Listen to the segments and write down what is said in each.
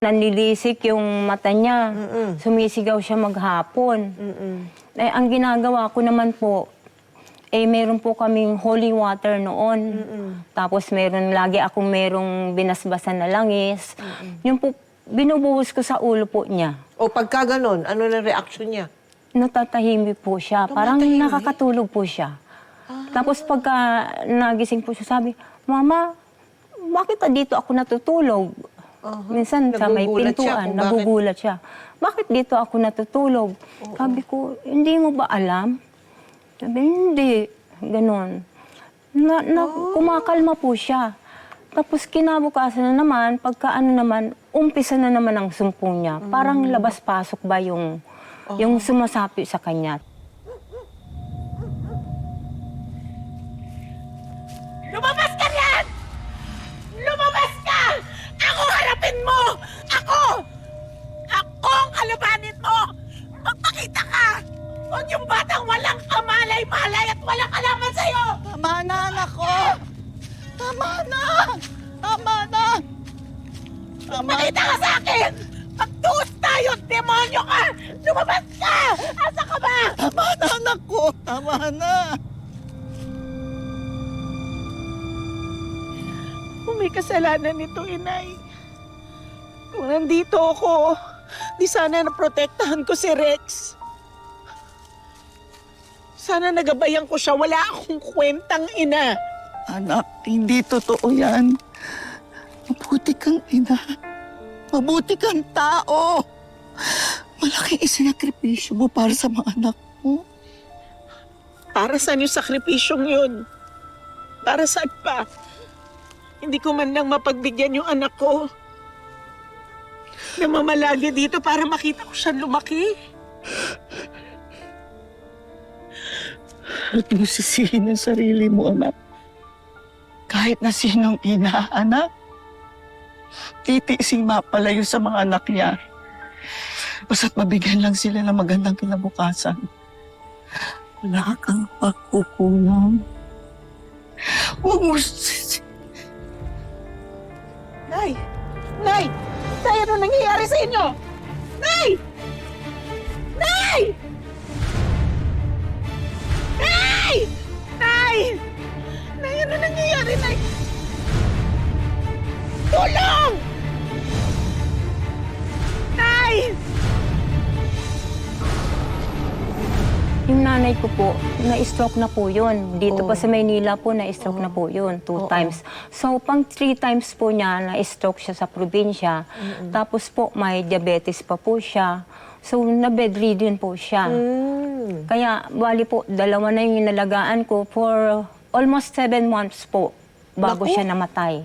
Nanlilisik yung mata niya. Sumisigaw siya maghapon. Eh, ang ginagawa ko naman po, meron po kaming holy water noon. Tapos lagi akong merong binasbasan na langis. Yung po, binubuhos ko sa ulo po niya. O pagka ganon, ano na reaction niya? Natatahimik po siya. Parang nakakatulog po siya. Tapos pagka nagising po siya, sabi, Mama, bakit dito ako natutulog? Minsan sa may Nagugulat siya pintuan, kung nagugulat siya. Bakit dito ako natutulog? Sabi ko, hindi mo ba alam? Sabi, hindi. Ganon. Kumakalma po siya. Tapos kinabukasan na naman, pagka umpisa na naman ang sumpong niya. Parang labas-pasok ba yung sumasapi sa kanya. Lumabas ka riyan! Lumabas ka! Ako harapin mo! Ako! Ako ang kalabanin mo! Magpakita ka! Huwag yung batang walang kamalay-malay at walang kalaman sa'yo! Tama na, anak ko! Tama na! Tama na! Tama Magpakita ka sa akin! Magtuos tayo! Demonyo ka! Lumabas ka! Asa ka ba? Tama na, anak ko! Tama na! Kung may kasalanan nito, inay. Kung nandito ako, di sana naprotektahan ko si Rex. Sana nagabayan ko siya. Wala akong kwentang ina. Anak, hindi totoo yan. Mabuti kang ina. Mabuti kang tao. Malaking isinakripisyo mo para sa mga anak mo. Para saan yung sakripisyong yun? Para saan pa? Hindi ko man lang mapagbigyan yung anak ko. Namamalagi dito para makita ko siyang lumaki. Ba't mo sisihin ang sarili mo, anak? Kahit na sinong ina, anak, titiising mapalayo sa mga anak niya. Basta't mabigyan lang sila ng magandang kinabukasan. Wala kang pagkukulang. Huwag mo Nay! Nay! Nay, ano nangyayari sa inyo? Nay! Nay! Nay! Nay! Nay, ano nangyayari, Nay? Tulong! Nay! Yung nanay ko po, na-stroke na po yun. Dito pa sa Maynila po, na-stroke na po yun 2 times. So, pang 3 times po niya, na-stroke siya sa probinsya. Tapos po, may diabetes pa po siya. So, na-bedridden po siya. Kaya, bali po, 2 na yung inalagaan ko for almost 7 months po bago siya namatay.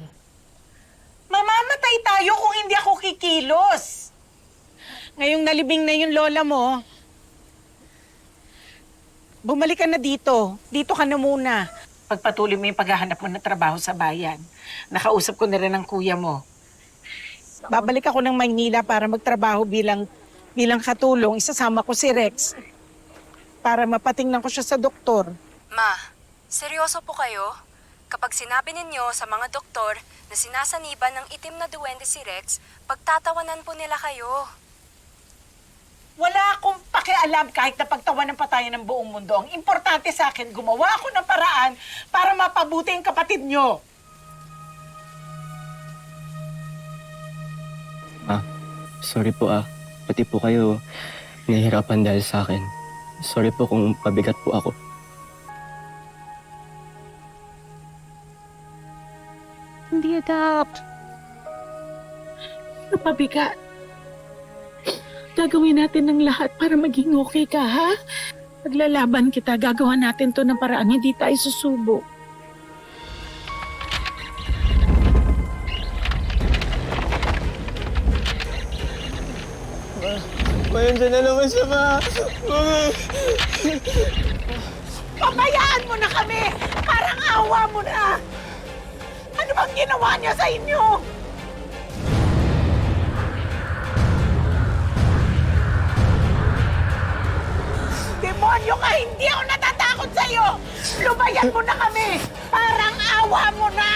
Mamamatay tayo kung hindi ako kikilos. Ngayong nalibing na yung lola mo, bumalik ka na dito. Dito ka na muna. Pagpatuloy mo yung paghahanap mo ng trabaho sa bayan. Nakausap ko na rin ang kuya mo. Babalik ako ng Maynila para magtrabaho bilang katulong. Isasama ko si Rex para mapatingnan ko siya sa doktor. Ma, seryoso po kayo? Kapag sinabi ninyo sa mga doktor na sinasaniban ng itim na duwende si Rex, pagtatawanan po nila kayo. Wala akong pakialam kahit na pagtawanan pa tayo ng buong mundo. Ang importante sa akin, gumawa ako ng paraan para mapabuti ang kapatid nyo. Sorry po Pati po kayo nahihirapan dahil sa akin. Sorry po kung pabigat po ako. Hindi, adapt. Napabigat. Gagawin natin ng lahat para maging okay ka, ha? Paglalaban kita, gagawa natin to ng paraan, hindi tayo susubo. Mayandiyan na naman siya, ma. Pabayaan mo na kami! Parang awa mo na! Ano bang ginawa niya sa inyo? Demonyo ka! Hindi ako natatakot sa'yo! Lumayan mo na kami! Parang awa mo na!